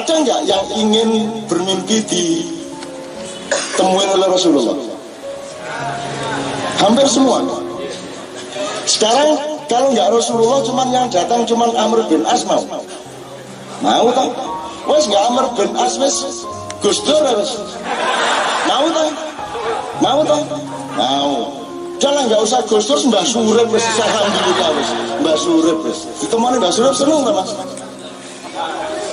Ada nggak yang ingin bermimpi ditemuin oleh Rasulullah? Hampir semua. Sekarang kalau nggak Rasulullah, cuman yang datang cuman Amr bin As, mau tak? Wes nggak Amr bin As, wes Gus Dur wes. Mau tak? Mau. Jangan nggak usah Gus Dur, Mbah Surip wes, alhamdulillah wes. Mbah Surip wes. Ditemani Mbah Surip seneng tak Mas?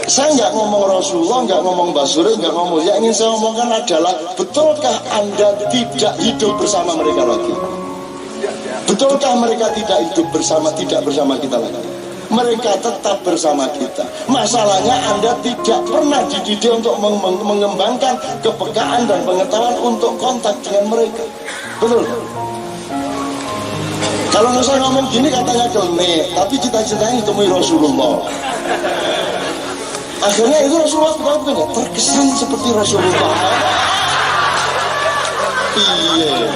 Saya nggak ngomong Rasulullah, nggak ngomong Mbah Surip, nggak ngomong. Yang ingin saya omongkan adalah, betulkah Anda tidak hidup bersama mereka lagi? Betulkah mereka tidak bersama kita lagi? Mereka tetap bersama kita. Masalahnya Anda tidak pernah dididik untuk mengembangkan kepekaan dan pengetahuan untuk kontak dengan mereka. Betul? Kalau saya ngomong gini katanya kelme, tapi cita-citanya ditemui Rasulullah. Akhirnya itu Rasulullah bukan terkesan seperti Rasulullah. Iya.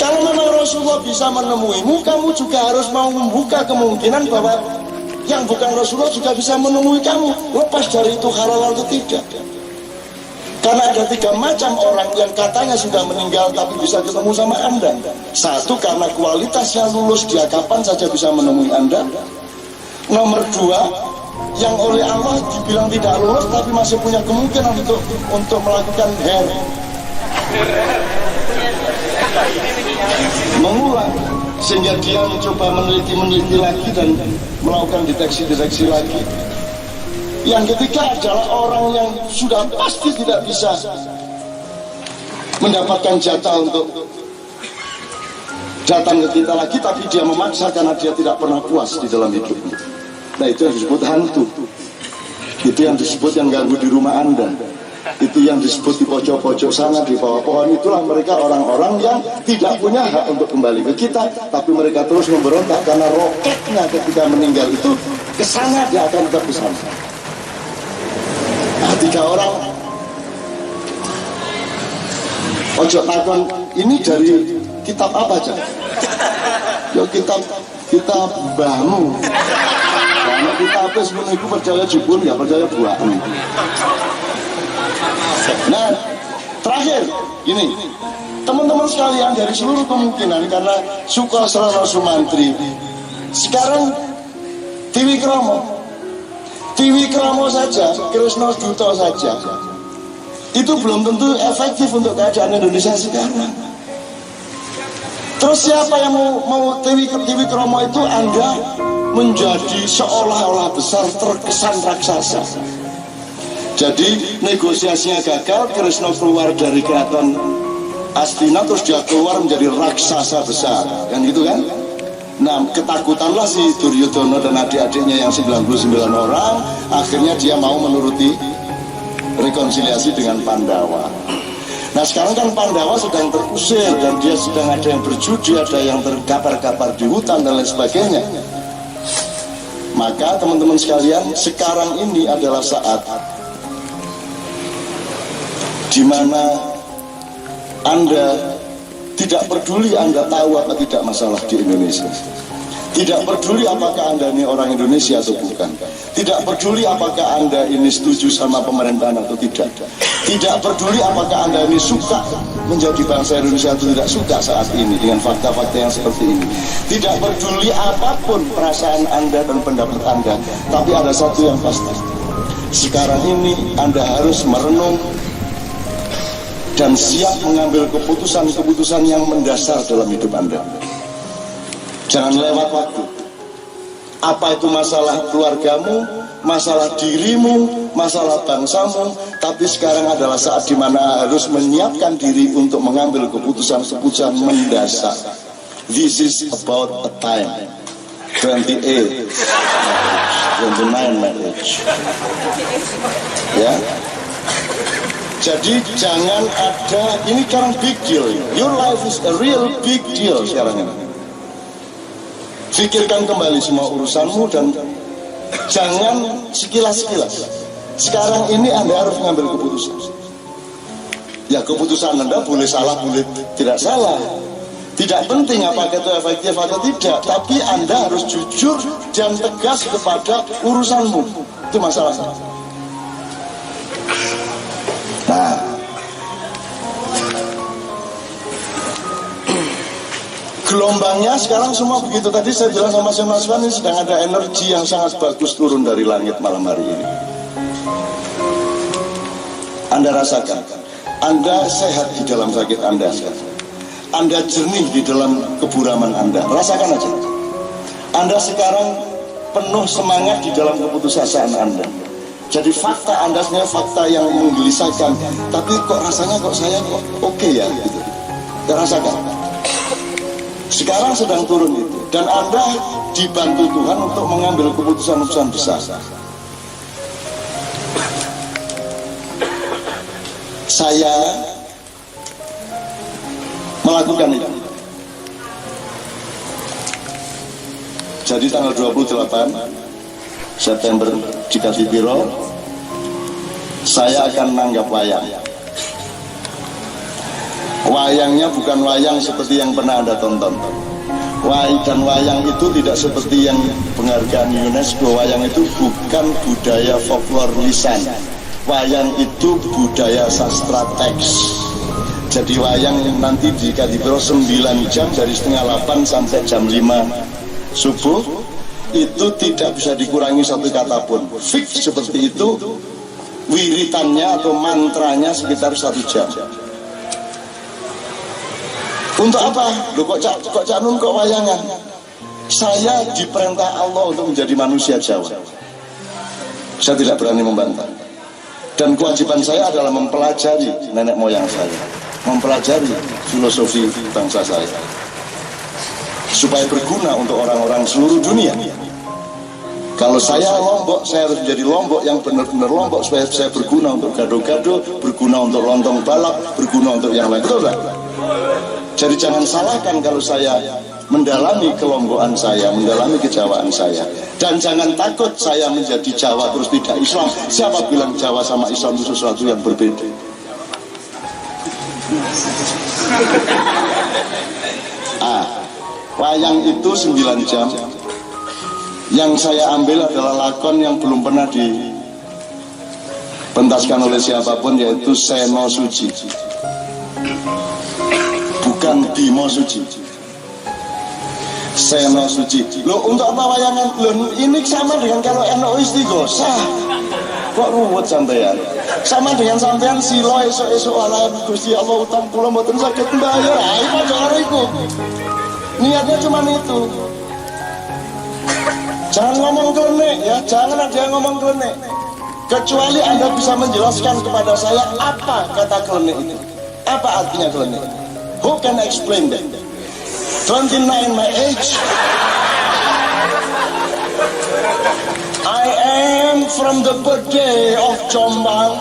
Kalau memang Rasulullah bisa menemuimu, kamu juga harus mau membuka kemungkinan bahwa yang bukan Rasulullah juga bisa menemui kamu. Lepas dari itu halal atau tidak. Karena ada 3 macam orang yang katanya sudah meninggal tapi bisa ketemu sama Anda. Satu, karena kualitasnya lulus, dia kapan saja bisa menemui Anda. Nomor 2, yang oleh Allah dibilang tidak lulus tapi masih punya kemungkinan untuk melakukan mengulang, sehingga dia mencoba meneliti lagi dan melakukan deteksi lagi. Yang ketiga adalah orang yang sudah pasti tidak bisa mendapatkan jatah untuk datang ke kita lagi, tapi dia memaksa karena dia tidak pernah puas di dalam hidupnya. Nah, itu yang disebut hantu. Itu yang disebut yang ganggu di rumah Anda. Itu yang disebut di pojok-pojok sana, di bawah pohon. Itulah mereka orang-orang yang tidak punya hak untuk kembali ke kita, tapi mereka terus memberontak karena roketnya ketika meninggal itu kesana, dia akan tetap ke sana. Nah, 3 orang ojo takon, ini dari kitab apa aja? Ya kitab mbahmu. Karena kita apa sebenarnya itu percaya jubun, ya percaya buahmu. Nah, terakhir gini, teman-teman sekalian, dari seluruh kemungkinan, karena Sukasrana Sumantri sekarang Tiwikromo saja, Krisna Duto saja, itu belum tentu efektif untuk keadaan Indonesia sekarang. Terus siapa yang mau Tiwikromo itu Anda menjadi seolah-olah besar, terkesan raksasa. Jadi negosiasinya gagal, Krisna keluar dari keraton Astina, terus dia keluar menjadi raksasa besar, kan gitu kan? Nah, ketakutanlah si Duryodhana dan adik-adiknya yang 99 orang, akhirnya dia mau menuruti rekonsiliasi dengan Pandawa. Nah, sekarang kan Pandawa sedang terusir dan dia sedang ada yang berjudi, ada yang terkapar-kapar di hutan dan lain sebagainya. Maka teman-teman sekalian, sekarang ini adalah saat di mana Anda tidak peduli Anda tahu apa tidak masalah di Indonesia. Tidak peduli apakah Anda ini orang Indonesia atau bukan. Tidak peduli apakah Anda ini setuju sama pemerintahan atau tidak. Tidak peduli apakah Anda ini suka menjadi bangsa Indonesia atau tidak suka saat ini dengan fakta-fakta yang seperti ini. Tidak peduli apapun perasaan Anda dan pendapat Anda. Tapi ada satu yang pasti. Sekarang ini Anda harus merenung dan siap mengambil keputusan-keputusan yang mendasar dalam hidup Anda. Jangan lewat waktu. Apa itu masalah keluargamu, masalah dirimu, masalah bangsamu, tapi sekarang adalah saat di mana harus menyiapkan diri untuk mengambil keputusan-keputusan mendasar. This is about a time. 28, 29 marriage. Ya. Jadi jangan ada, ini sekarang big deal. Your life is a real big deal sekarang ini. Pikirkan kembali semua urusanmu dan jangan sekilas-sekilas. Sekarang ini Anda harus mengambil keputusan. Ya, keputusan Anda boleh salah, boleh tidak salah. Tidak penting apakah itu efektif atau tidak, tapi Anda harus jujur dan tegas kepada urusanmu. Itu masalahnya. Gelombangnya sekarang semua begitu. Tadi saya bilang sama Mas Wan, ini sedang ada energi yang sangat bagus turun dari langit malam hari ini. Anda rasakan, Anda sehat di dalam sakit Anda sekarang. Anda jernih di dalam keburaman Anda. Rasakan aja. Anda sekarang penuh semangat di dalam keputusasaan Anda. Jadi fakta Anda sebenarnya fakta yang menggelisahkan. Tapi kok rasanya kok saya kok oke ya gitu. Anda rasakan. Sekarang sedang turun itu. Dan Anda dibantu Tuhan untuk mengambil keputusan-keputusan besar. Saya melakukan itu. Jadi tanggal 28 September di Kadipiro saya akan nanggap wayang. Wayangnya bukan wayang seperti yang pernah Anda tonton. Dan wayang itu tidak seperti yang penghargaan UNESCO. Wayang itu bukan budaya folklore lisan. Wayang itu budaya sastra teks. Jadi wayang nanti di Kadipiro 9 jam dari setengah 8 sampai jam 5 subuh. Itu tidak bisa dikurangi satu kata pun. Fix seperti itu. Wiritannya atau mantranya sekitar 1 jam. Untuk apa? Loh kok Cak Nun kok wayangan? Saya diperintah Allah untuk menjadi manusia Jawa. Saya tidak berani membantah. Dan kewajiban saya adalah mempelajari nenek moyang saya, mempelajari filosofi bangsa saya, supaya berguna untuk orang-orang seluruh dunia. Kalau saya Lombok, saya harus menjadi Lombok yang benar-benar Lombok, supaya saya berguna untuk gado-gado, berguna untuk lontong balap, berguna untuk yang lain. Betul tak? Jadi jangan salahkan kalau saya mendalami kelombokan saya, mendalami kejawaan saya. Dan jangan takut saya menjadi Jawa terus tidak Islam. Siapa bilang Jawa sama Islam itu sesuatu yang berbeda? Wayang itu 9 jam. Yang saya ambil adalah lakon yang belum pernah dipentaskan oleh siapapun, yaitu Seno Suci. Bukan Bimo Suci. Seno Suci. Loh, untuk apa wayangan? Loh, ini sama dengan kalau NU Istighosah. Kok ruwet sampean? Sama dengan sampean silo esok-esok ala Gusti Allah utang kula mboten saged mbayar. Ayo padha karo iku. Niatnya cuma itu. Jangan ngomong klenik ya, jangan ada yang ngomong klenik. Kecuali Anda bisa menjelaskan kepada saya apa kata klenik itu. Apa artinya klenik? Who can explain that? 29 my age. I am from the birthday of Jombang.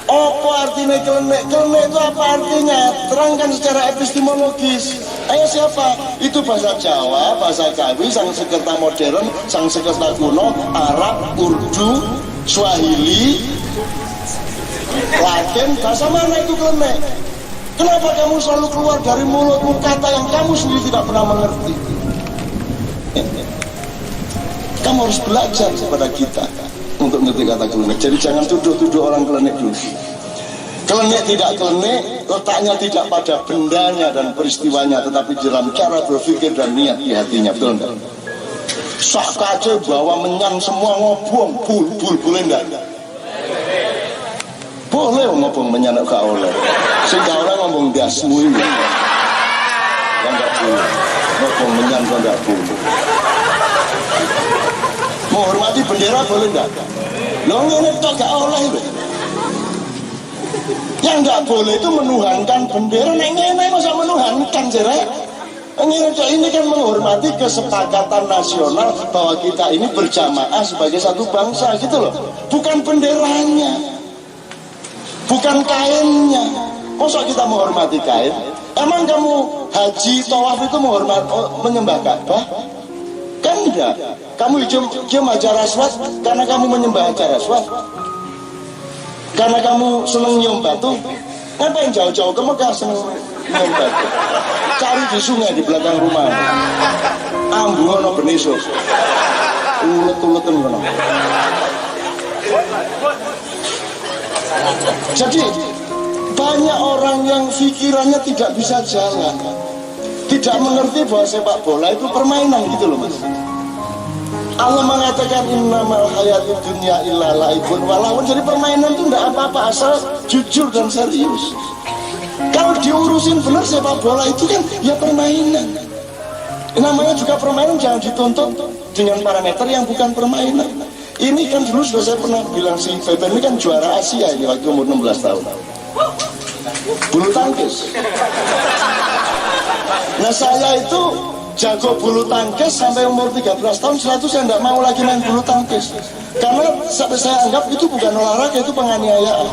Apa artinya klenik? Klenik itu apa artinya? Terangkan secara epistemologis. Ayo siapa? Itu bahasa Jawa, bahasa Kawi, Sanskerta modern, Sanskerta kuno, Arab, Urdu, Swahili, Latin. Bahasa mana itu klenik? Kenapa kamu selalu keluar dari mulutmu kata yang kamu sendiri tidak pernah mengerti? Kamu harus belajar kepada kita untuk mengerti kata klenik. Jadi jangan tuduh-tuduh orang klenik dulu. Klenik tidak klenik, letaknya tidak pada bendanya dan peristiwanya, tetapi dalam cara berpikir dan niat di hatinya. Betul enggak? Sak kace bawa menyan semua ngobong, bul boleh enggak? Boleh ngobong menyan gak oleh. Sehingga orang ngomong dasmu ini. Yang enggak boleh. Ngobong menyan kok enggak boleh. Menghormati bendera boleh enggak? Loh ngene tok gak oleh lho. Yang nggak boleh itu menuhankan bendera. Neng masa menuhankan jere? Ini kan menghormati kesepakatan nasional bahwa kita ini berjamaah sebagai satu bangsa gitu loh. Bukan benderanya, bukan kainnya. Masa kita menghormati kain? Emang kamu haji tawaf itu menyembah Ka'bah? Kan enggak. Kamu cium Hajar Aswad karena kamu menyembah Hajar Aswad. Karena kamu seneng nyium batu, ngapain jauh-jauh ke Mekah seneng nyium batu? Cari di sungai di belakang rumah. Ambu ono benisuk. Ulet-uletan ngono. Jadi banyak orang yang pikirannya tidak bisa jalan. tidak mengerti bahwa sepak bola itu permainan gitu loh Mas. Allah mengatakan innamal hayatud dunya illa laibun walahun. Jadi permainan itu enggak apa-apa asal jujur dan serius. Kalau diurusin benar sepak bola itu kan ya permainan. Namanya juga permainan, jangan dituntut dengan parameter yang bukan permainan. Ini kan dulu sudah saya pernah bilang, si Beben ini kan juara Asia ini waktu umur 16 tahun. Bulu tangkis. Nah saya itu jago bulu tangkis sampai umur 13 tahun. Setelah itu saya tidak mau lagi main bulu tangkis karena sampai saya anggap itu bukan olahraga, itu penganiayaan.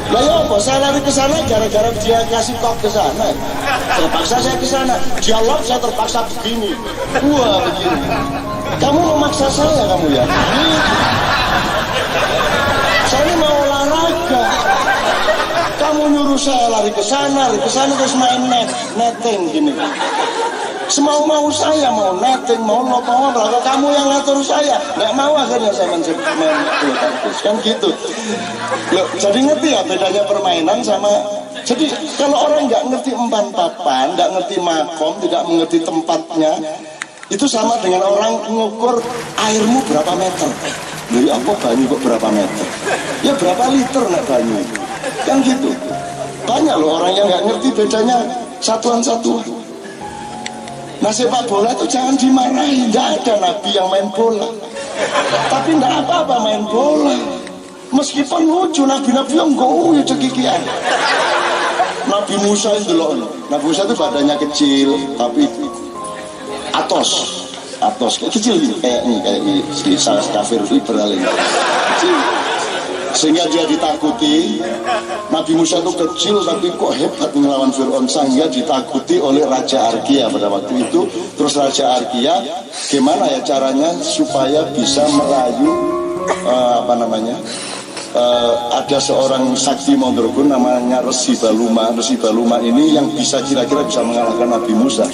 Lah ya apa? Saya lari ke sana gara-gara dia kasih top ke sana. Terpaksa saya ke sana. Dia lock, saya terpaksa begini. Wah begini. Kamu memaksa saya kamu ya? Saya ini mau olahraga. Kamu nyuruh saya lari ke sana terus main netting gini. Semau-mau saya, mau netting, mau lock, mau apa, kamu yang ngatur saya. Nggak mau, akhirnya saya main bulu tangkis kan gitu. Loh, jadi ngerti ya bedanya permainan sama. Jadi kalau orang nggak ngerti umpan papan, nggak ngerti makom, tidak mengerti tempatnya, itu sama dengan orang mengukur airmu berapa meter. Dari apa banyu kok berapa meter? Ya berapa liter nak banyu? Kan gitu. Banyak loh orang yang nggak ngerti bedanya satuan-satuan. Nah sepak bola itu jangan dimarahi. Nggak ada nabi yang main bola, tapi nggak apa-apa main bola. Meskipun lucu, nabi-nabi yang ya cekikian. Nabi Musa itu loh. Nabi Musa itu badannya kecil tapi atos kayak kecil gitu, kayak ini si kafir liberal ini kecil. Sehingga dia ditakuti. Nabi Musa itu kecil tapi kok hebat melawan Fir'aun, sehingga ditakuti oleh Raja Arkia pada waktu itu. Terus Raja Arkia gimana ya caranya supaya bisa merayu ada seorang sakti Mondrogun namanya Resi Baluma. Resi Baluma ini yang bisa kira-kira bisa mengalahkan Nabi Musa.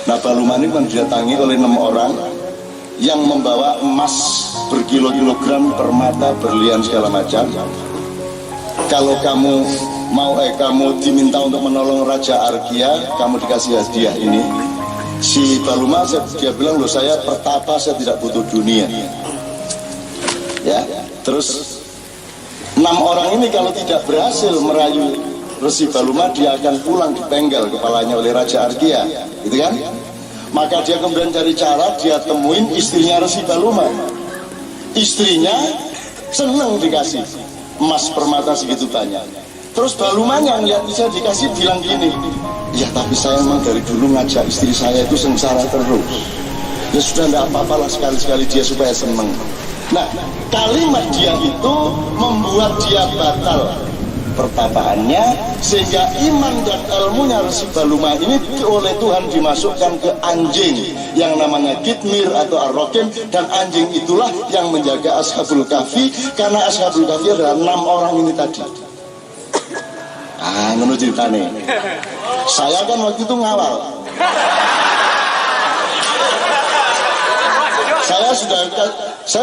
Nah Baluma ini mendatangi oleh 6 orang yang membawa emas berkilo-kilogram, permata, berlian segala macam. Kalau kamu mau kamu diminta untuk menolong Raja Arkia, kamu dikasih hadiah ini. Si Baluma dia bilang, loh saya pertapa, saya tidak butuh dunia. Ya, terus 6 orang ini kalau tidak berhasil merayu Resi Baluma, dia akan pulang dipenggal kepalanya oleh Raja Arkia, gitu kan? Maka dia kemudian cari cara, dia temuin istrinya Resi Baluma. Istrinya seneng dikasih emas permata segitu banyak. Terus Balumanya ngeliat bisa dikasih, bilang gini, ya tapi saya memang dari dulu ngajak istri saya itu sengsara terus. Ya sudah enggak apa-apa lah, sekali-sekali dia supaya seneng. Nah kalimat dia itu membuat dia batal pertapaannya, sehingga iman dan ilmunya Resi Baluma ini oleh Tuhan dimasukkan ke anjing yang namanya Kitmir atau Ar-Rokim, dan anjing itulah yang menjaga Ashabul Kahfi, karena Ashabul Kahfi adalah 6 orang ini tadi. Menurut ceritanya saya kan waktu itu ngawal, saya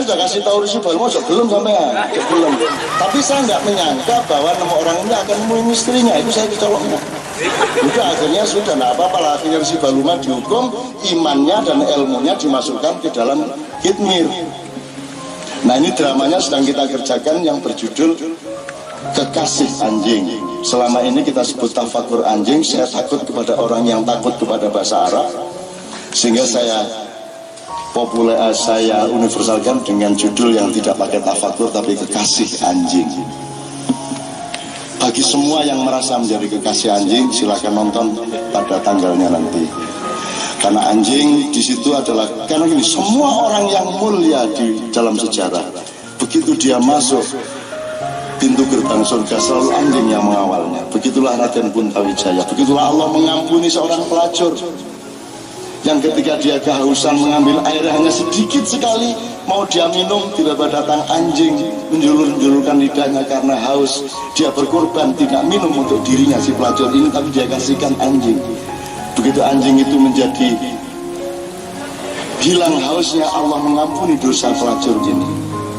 sudah kasih tahu Resi Baluma sebelum sampean, sebelum. Tapi saya nggak menyangka bahwa 6 orang ini akan menemui istrinya, itu saya kecoloknya. Udah akhirnya sudah nggak apa-apa lah, akhirnya Resi Baluma dihukum, imannya dan ilmunya dimasukkan ke dalam Kitmir. Nah ini dramanya sedang kita kerjakan yang berjudul Kekasih Anjing. Selama ini kita sebut tafakur anjing. Saya takut kepada orang yang takut kepada bahasa Arab, sehingga saya universalkan dengan judul yang tidak pakai tafakur tapi Kekasih Anjing. Bagi semua yang merasa menjadi kekasih anjing, silakan nonton pada tanggalnya nanti. Karena anjing di situ adalah, karena ini semua orang yang mulia di dalam sejarah, begitu dia masuk pintu gerbang surga selalu anjing yang mengawalnya. Begitulah Raden Puntawijaya, begitulah Allah mengampuni seorang pelacur yang ketika dia kehausan mengambil air hanya sedikit sekali, mau dia minum, tiba-tiba datang anjing menjulur-julurkan lidahnya karena haus. Dia berkorban tidak minum untuk dirinya si pelacur ini, tapi dia kasihkan anjing. Begitu anjing itu menjadi hilang hausnya, Allah mengampuni dosa pelacur ini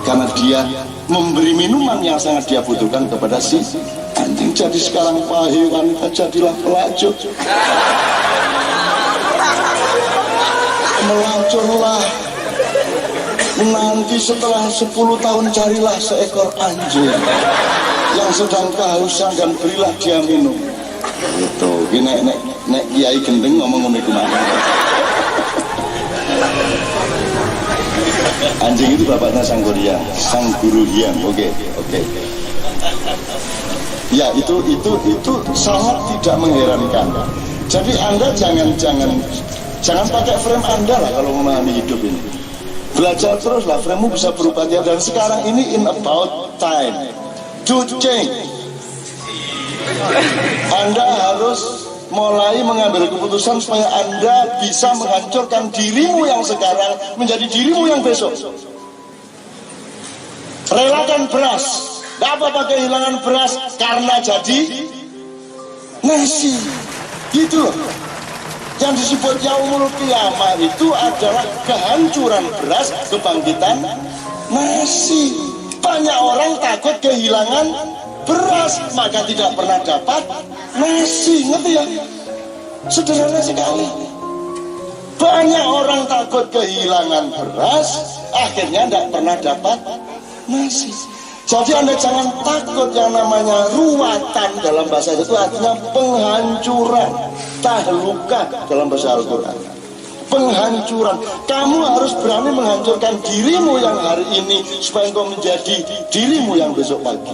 karena dia memberi minuman yang sangat dia butuhkan kepada si Anjing, jadi sekarang wahai wanita jadilah pelacur. Melacurlah. Nanti setelah 10 tahun carilah seekor anjing yang sedang kehausan dan berilah dia minum. Itu nek kiai gendeng ngomong ngomong kemana? Anjing itu bapaknya sang guru Hyang. Oke. Ya, itu sangat tidak mengherankan. Jadi Anda jangan pakai frame Anda lah kalau memahami hidup ini. Belajar terus lah, framemu bisa berubah tiap. Dan sekarang ini in about time to change. Anda harus mulai mengambil keputusan supaya Anda bisa menghancurkan dirimu yang sekarang menjadi dirimu yang besok. Relakan beras. Gak apa-apa kehilangan beras karena jadi nasi. Gitu loh. Yang disebut yaumul qiyamah itu adalah kehancuran beras, kebangkitan nasi. Banyak orang takut kehilangan beras, maka tidak pernah dapat nasi. Ngerti ya? Sederhana sekali. Banyak orang takut kehilangan beras, akhirnya tidak pernah dapat nasi. Jadi Anda jangan takut, yang namanya ruwatan dalam bahasa itu artinya penghancuran, tahluka dalam bahasa Al-Quran. Penghancuran. Kamu harus berani menghancurkan dirimu yang hari ini supaya engkau menjadi dirimu yang besok pagi.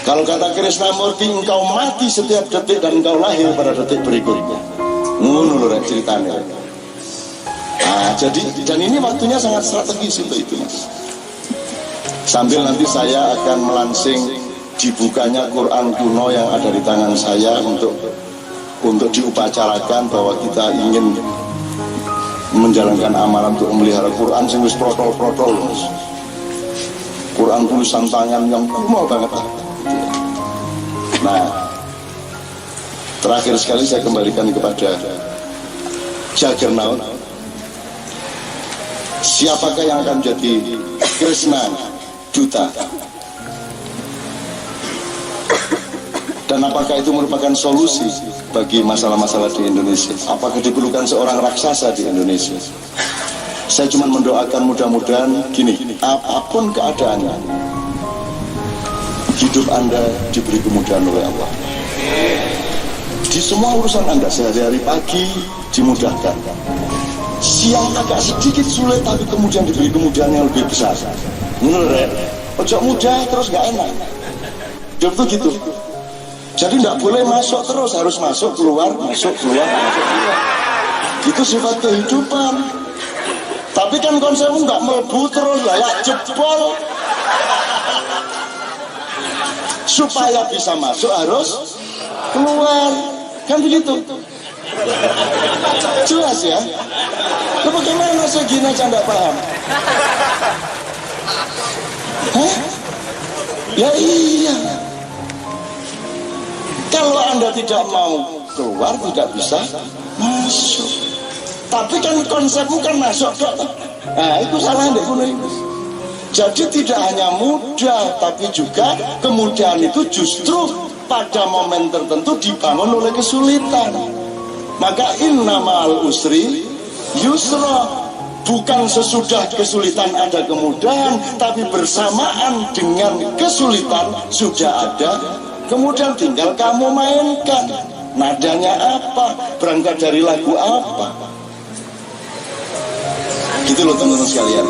Kalau kata Krishnamurti, engkau mati setiap detik dan engkau lahir pada detik berikutnya. Ngono lho ceritanya. Jadi dan ini waktunya sangat strategis untuk itu, Mas. Sambil nanti saya akan melansing dibukanya Quran kuno yang ada di tangan saya untuk diupacarakan bahwa kita ingin menjalankan amalan untuk memelihara Quran sing wis protol-protol. Quran tulisan tangan yang kuno banget. Nah, terakhir sekali saya kembalikan kepada Juggernaut. Siapakah yang akan jadi Krishna Duta? Dan apakah itu merupakan solusi bagi masalah-masalah di Indonesia? Apakah diperlukan seorang raksasa di Indonesia? Saya cuma mendoakan mudah-mudahan gini, apapun keadaannya, hidup Anda diberi kemudahan oleh Allah. Di semua urusan Anda, sehari-hari pagi dimudahkan. Siang agak sedikit sulit, tapi kemudian diberi kemudahan yang lebih besar. Menurut ojo mudah terus gak enak. Hidup tuh gitu. Jadi tidak boleh masuk terus, harus masuk keluar, masuk keluar, masuk keluar. Itu sifat kehidupan. Tapi kan konsepmu nggak melebu terus, layak jebol. Supaya bisa masuk harus keluar, kan begitu. Jelas ya. Lu bagaimana segini aja nggak paham? Hah? Ya iya. Kalau Anda tidak mau keluar, tidak bisa masuk. Tapi kan konsepmu kan masuk dok. Nah itu salah Anda kuno itu. Jadi tidak hanya mudah, tapi juga kemudahan itu justru pada momen tertentu dibangun oleh kesulitan. Maka inna ma'al usri yusra. Bukan sesudah kesulitan ada kemudahan, tapi bersamaan dengan kesulitan sudah ada kemudian, tinggal kamu mainkan. Nadanya apa, berangkat dari lagu apa. Gitu loh teman-teman sekalian.